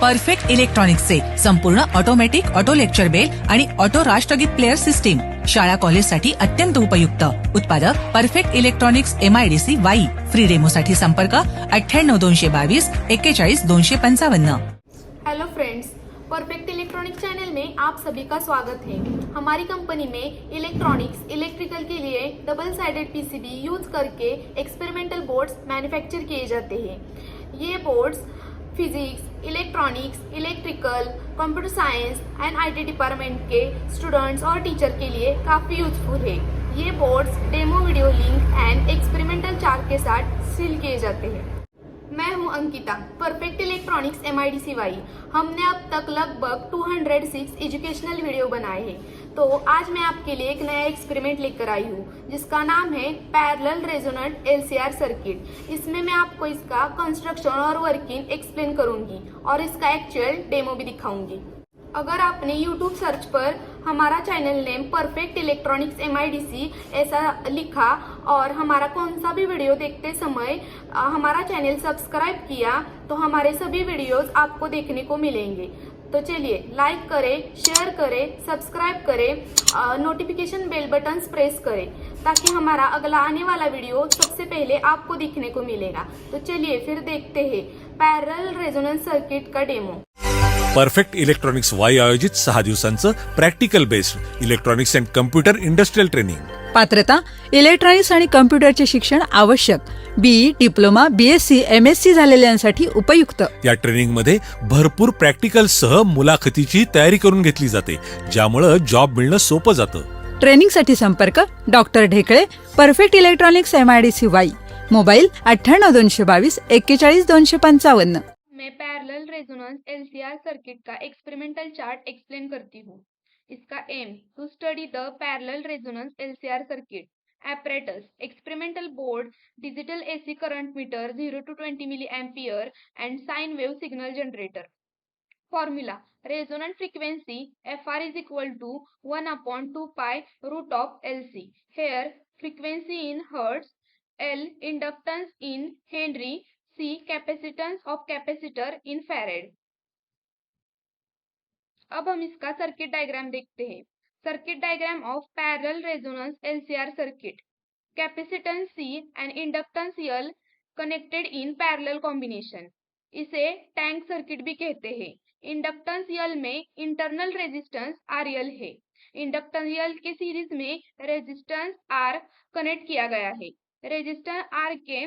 Perfect electronics से संपूर्ण automatic auto lecture bell आणि ऑटो राष्ट्रगीत प्लेअर सिस्टीम शाळा कॉलेजसाठी अत्यंत उपयुक्त उत्पादक perfect electronics MIDC Wai free demo साठी संपर्क 98 222 41 255। Hello friends, perfect electronics channel में आप सभी का स्वागत है। हमारी कंपनी में इलेक्ट्रिकल के लिए डबल साइडेड PCB यूज करके एक्सपेरिमेंटल बोर्ड्स मैन्युफैक्चर किए जाते हैं। ये boards physics, electronics, electrical, computer science and IT department के स्टूडेंट्स और टीचर के लिए काफ़ी यूजफुल है। ये boards demo video link and experimental chart के साथ सील किए जाते हैं। मैं हूं Ankita, perfect electronics MIDC Wai. हमने अब तक लगभग 206 एजुकेशनल वीडियो बनाए हैं। तो आज मैं आपके लिए एक नया एक्सपेरिमेंट लेकर आई हूं जिसका नाम है पैरेलल रेजोनेंट LCR सर्किट। इसमें मैं आपको इसका कंस्ट्रक्शन और वर्किंग एक्सप्लेन करूंगी और इसका एक्चुअल डेमो भी दिखाऊंगी। अगर आपने YouTube सर्च पर हमारा channel name perfect electronics MIDC ऐसा लिखा और हमारा कौन सा भी वीडियो देखते समय हमारा चैनल सब्सक्राइब किया तो हमारे सभी वीडियोस आपको देखने को मिलेंगे। तो चलिए लाइक करें, शेयर करें, सब्सक्राइब करें, नोटिफिकेशन बेल बटन प्रेस करें ताकि हमारा अगला आने वाला वीडियो सबसे पहले आपको दिखने को मिलेगा। तो चलिए फिर देखते हैं पैरेलल रेजोनेंस सर्किट का डेमो। परफेक्ट इलेक्ट्रॉनिक्स वाई आयोजित 6 दिवसांचं practical based electronics and computer industrial training. पात्रता इलेक्ट्रॉनिक्स आणि कम्प्युटरचे शिक्षण आवश्यक BE, डिप्लोमा, BSc, MSc झालेल्यांसाठी उपयुक्त। या ट्रेनिंग मध्ये भरपूर प्रॅक्टिकल सह मुलाखतीची तयारी करून घेतली जाते, ज्यामुळे जॉब मिळणं सोपं जातं। ट्रेनिंग साठी संपर्क doctor Dhekale, perfect electronics MIDC Wai, mobile 98 222 41 255। मैं पैरेलल रेजोनेंस LCR सर्किट का एक्सपेरिमेंटल चार्ट एक्सप्लेन करती हूँ। इसका aim to study the parallel resonance LCR circuit. apparatus experimental board, digital AC current meter 0 to 20 milliampere and sine wave signal generator. Formula: resonant frequency FR is equal to 1 upon 2 pi root of LC. Here frequency in hertz, L inductance in Henry, C capacitance of capacitor in farad। अब हम इसका circuit diagram देखते हैं। Circuit diagram of parallel resonance LCR circuit. Capacitance C and inductance L connected in parallel combination. इसे tank circuit भी कहते हैं। Inductance L में इंटरनल रेजिस्टेंस RL है। इंडक्टेंस L के सीरीज में रेजिस्टेंस R कनेक्ट किया गया है। रेजिस्टेंस R के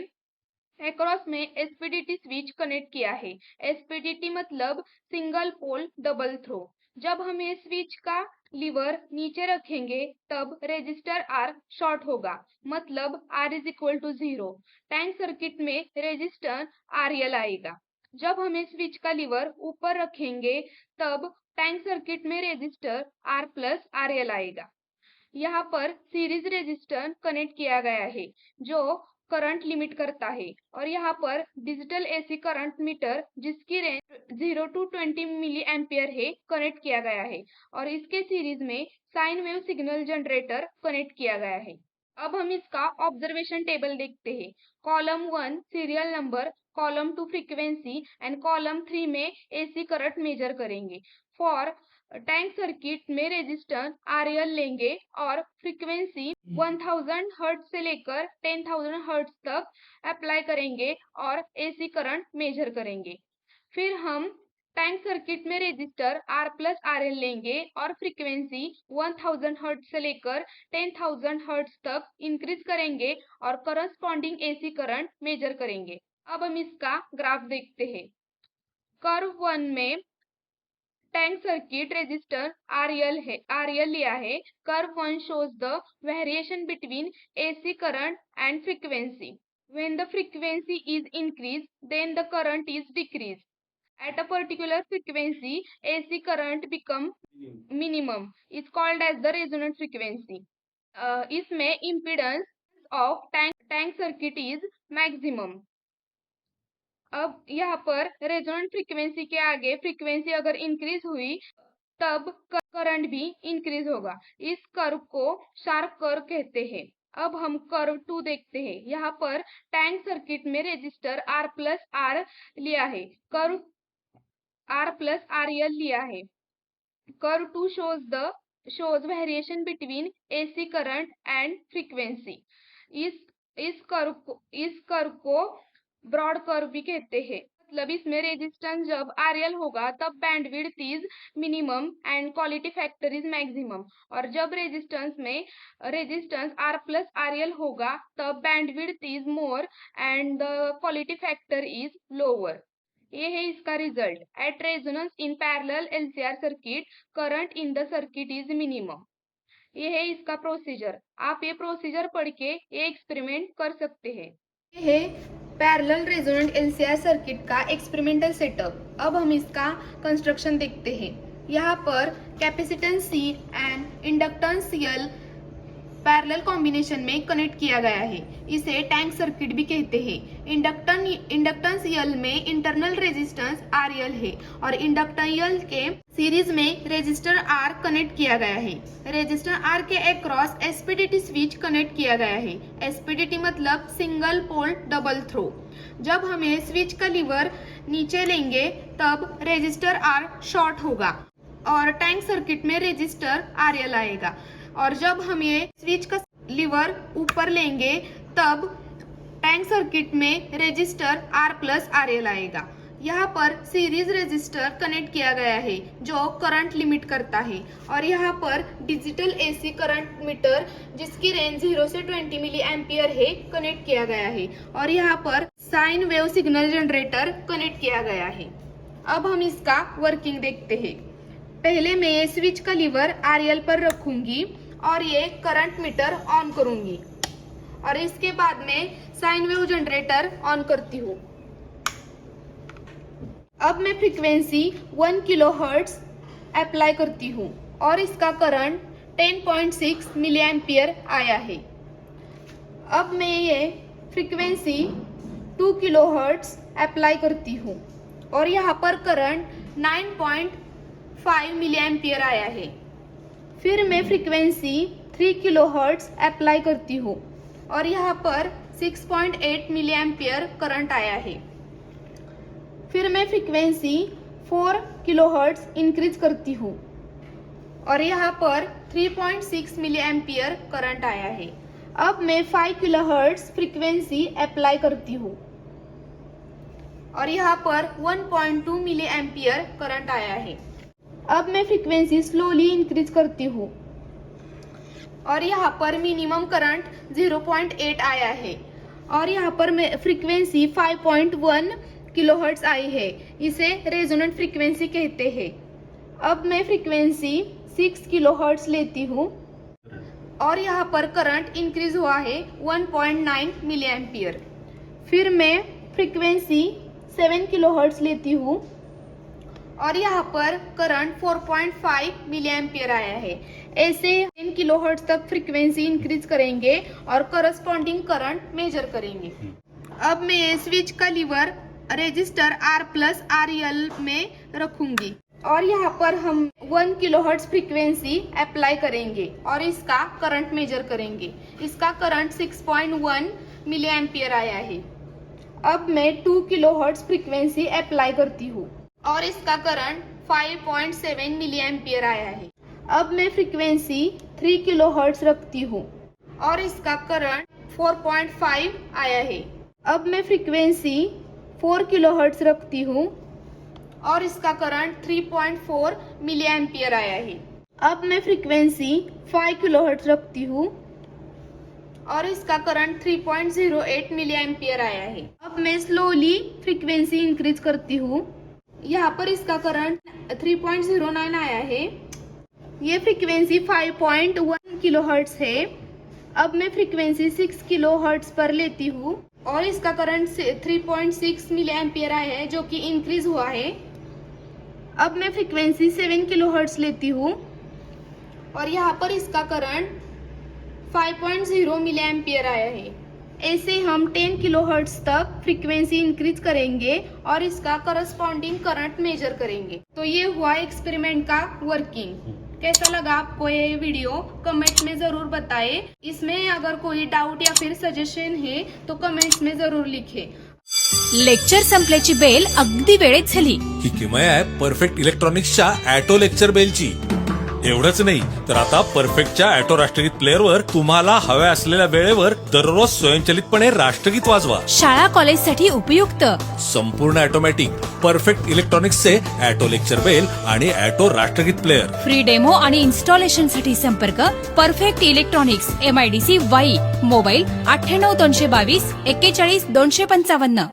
अक्रॉस में SPDT स्विच कनेक्ट किया है। SPDT मतलब सिंगल पोल डबल थ्रो। जब हम ये स्विच का लीवर नीचे रखेंगे तब रेजिस्टर R शॉर्ट होगा, मतलब R is equal to 0। Tank circuit में रेजिस्टर RL आएगा। जब हम इस स्विच का लीवर ऊपर रखेंगे तब टैंक सर्किट में रेजिस्टर R प्लस RL आएगा। यहाँ पर सीरीज रेजिस्टर कनेक्ट किया गया है जो करंट लिमिट करता है और यहाँ पर डिजिटल AC करंट मीटर जिसकी रेंज 0 to 20 मिली एम्पियर है कनेक्ट किया गया है और इसके सीरीज में sine wave signal generator connect किया गया है। अब हम इसका ऑब्जर्वेशन टेबल देखते हैं। Column 1 serial number, column 2 frequency and column 3 में AC करंट मेजर करेंगे। फॉर टैंक सर्किट में रेजिस्टेंस RL लेंगे और फ्रीक्वेंसी 1000 हर्ट्ज से लेकर 10000 हर्ट्ज तक अप्लाई करेंगे और AC करंट मेजर करेंगे। फिर हम टैंक सर्किट में रेजिस्टर R प्लस RL लेंगे और फ्रीक्वेंसी 1000 हर्ट्ज से लेकर 10000 हर्ट्ज तक इंक्रीज करेंगे और करस्पॉन्डिंग AC करंट मेजर करेंगे। अब हम इसका ग्राफ देखते हैं। कर्व 1 में टैंक सर्किट रेजिस्टर RL लिया है। Curve 1 shows the variation between AC current and frequency. When the frequency is increased, then the current is decreased. At a particular frequency, AC current become minimum. Is called as the resonant frequency. इसमें impedance of tank circuit is maximum. अब यहाँ पर resonant frequency के आगे frequency अगर increase हुई तब current भी इंक्रीज होगा। इस कर्व को शार्प कर्व कहते हैं। अब हम कर्व 2 देखते हैं। यहाँ पर टैंक सर्किट में रेजिस्टर R प्लस R लिया है। कर्व R plus RL लिया है। Curve 2 shows variation between AC current and frequency. इस कर्व को ब्रॉड कर्व भी कहते हैं। मतलब इसमें रेजिस्टेंस जब RL होगा तब bandwidth is minimum and quality factor is maximum, और जब रेजिस्टेंस R plus RL होगा तब bandwidth is more and the quality factor is lower. ये है इसका result. At resonance in parallel LCR circuit current in the circuit is minimum. ये है इसका प्रोसीजर। आप ये प्रोसीजर पढ़ के ये एक्सपेरिमेंट कर सकते हैं। ये है पैरेलल रेजोनेंट LCR सर्किट का एक्सपेरिमेंटल सेटअप। अब हम इसका कंस्ट्रक्शन देखते हैं। यहाँ पर capacitance C and inductance CL parallel combination में कनेक्ट किया गया है। इसे टैंक सर्किट भी कहते हैं। इंडक्टेंस L में इंटरनल रेजिस्टेंस RL है और इंडक्टेंस के सीरीज में रेजिस्टर R कनेक्ट किया गया है। रेजिस्टर R के अक्रॉस SPDT स्विच कनेक्ट किया गया है। SPDT मतलब सिंगल पोल डबल थ्रो। जब हमें स्विच का लीवर नीचे लेंगे तब रेजिस्टर R शॉर्ट होगा और टैंक सर्किट में रेजिस्टर RL आएगा, और जब हम ये स्विच का लीवर ऊपर लेंगे तब टैंक सर्किट में रेजिस्टर R plus RL आएगा। यहाँ पर सीरीज रेजिस्टर कनेक्ट किया गया है जो करंट लिमिट करता है, और यहाँ पर डिजिटल AC करंट मीटर जिसकी रेंज 0 से 20 मिली एम्पियर है कनेक्ट किया गया है, और यहाँ पर sine wave signal generator connect किया गया है। अब हम इसका वर्किंग देखते हैं। पहले मैं ये स्विच का लीवर RL पर रखूंगी और ये करंट मीटर ऑन करूंगी, और इसके बाद में साइन वेव जनरेटर ऑन करती हूँ। अब मैं फ्रीक्वेंसी 1 किलोहर्ट्ज अप्लाई करती हूँ और इसका करंट 10.6 मिली एम्पियर आया है। अब मैं ये फ्रीक्वेंसी 2 किलोहर्ट्ज अप्लाई करती हूँ और यहाँ पर करंट 9.5 मिली एम्पियर आया है। फिर मैं फ्रीक्वेंसी 3 किलोहर्ट्ज अप्लाई करती हूँ और यहाँ पर 6.8 मिली एम्पियर करंट आया है। फिर मैं फ्रीक्वेंसी 4 किलोहर्ट्ज इंक्रीज करती हूँ और यहाँ पर 3.6 मिली एम्पियर करंट आया है। अब मैं 5 किलोहर्ट्ज फ्रीक्वेंसी अप्लाई करती हूँ और यहाँ पर 1.2 मिली एम्पियर करंट आया है। अब मैं फ्रीक्वेंसी स्लोली इंक्रीज करती हूँ और यहाँ पर मिनिमम करंट 0.8 आया है, और यहाँ पर मैं फ्रीक्वेंसी 5.1 किलोहर्ट्ज आई है। इसे रेजोनेंट फ्रीक्वेंसी कहते हैं। अब मैं फ्रीक्वेंसी 6 किलोहर्ट्ज लेती हूँ और यहाँ पर करंट इंक्रीज हुआ है 1.9 मिली एम्पियर। फिर मैं फ्रीक्वेंसी 7 किलोहर्ट्ज लेती हूँ और यहाँ पर करंट 4.5 मिली एम्पियर आया है। ऐसे 10 किलोहर्ट्ज तक फ्रीक्वेंसी इंक्रीज करेंगे और करस्पॉन्डिंग करंट मेजर करेंगे। अब मैं स्विच का lever resistor R plus RL में रखूंगी और यहाँ पर हम 1 किलोहर्ट्ज फ्रीक्वेंसी अप्लाई करेंगे और इसका करंट मेजर करेंगे। इसका करंट 6.1 मिली एम्पियर आया है। अब मैं 2 किलोहर्ट्ज फ्रीक्वेंसी अप्लाई करती हूँ और इसका करंट 5.7 मिली एम्पियर आया है। अब मैं फ्रीक्वेंसी 3 किलोहर्ट्ज रखती हूँ और इसका करंट 4.5 आया है। अब मैं फ्रीक्वेंसी 4 किलोहर्ट्ज रखती हूँ और इसका करंट 3.4 मिली एम्पियर आया है। अब मैं फ्रीक्वेंसी 5 किलोहर्ट्ज रखती हूँ और इसका करंट 3.08 मिली एम्पियर आया है। अब मैं स्लोली फ्रीक्वेंसी इंक्रीज करती हूँ। यहाँ पर इसका करंट 3.09 आया है। ये फ्रीक्वेंसी 5.1 किलोहर्ट्ज है। अब मैं फ्रीक्वेंसी 6 किलोहर्ट्ज पर लेती हूँ और इसका करंट 3.6 मिली एम्पियर आया है जो कि इंक्रीज हुआ है। अब मैं फ्रीक्वेंसी 7 किलोहर्ट्ज लेती हूँ और यहाँ पर इसका करंट 5.0 मिली एम्पियर आया है। ऐसे हम 10 किलोहर्ट्ज तक फ्रीक्वेंसी इंक्रीज करेंगे और इसका करस्पॉन्डिंग करंट मेजर करेंगे। तो ये हुआ एक्सपेरिमेंट का वर्किंग। कैसा लगा आपको ये वीडियो कमेंट में जरूर बताएं। इसमें अगर कोई डाउट या फिर सजेशन है तो कमेंट्स में जरूर लिखें। लेक्चर संपल्याची बेल अगदी वेळेत झाली. ही किमया आहे परफेक्ट इलेक्ट्रॉनिक्सच्या ॲटो लेक्चर बेलची. एवढंच नाही तर आता परफेक्टच्या ॲटो राष्ट्रगीत प्लेअरवर तुम्हाला हव्या असलेल्या वेळेवर दररोज स्वयंचलितपणे राष्ट्रगीत वाजवा. शाळा कॉलेजसाठी उपयुक्त संपूर्ण ऑटोमॅटिक परफेक्ट इलेक्ट्रॉनिक्सचे ॲटो लेक्चर बेल आणि ॲटो राष्ट्रगीत प्लेअर. फ्री डेमो आणि इन्स्टॉलेशन साठी संपर्क perfect electronics MIDC Wai. Mobile 98 222 41 255.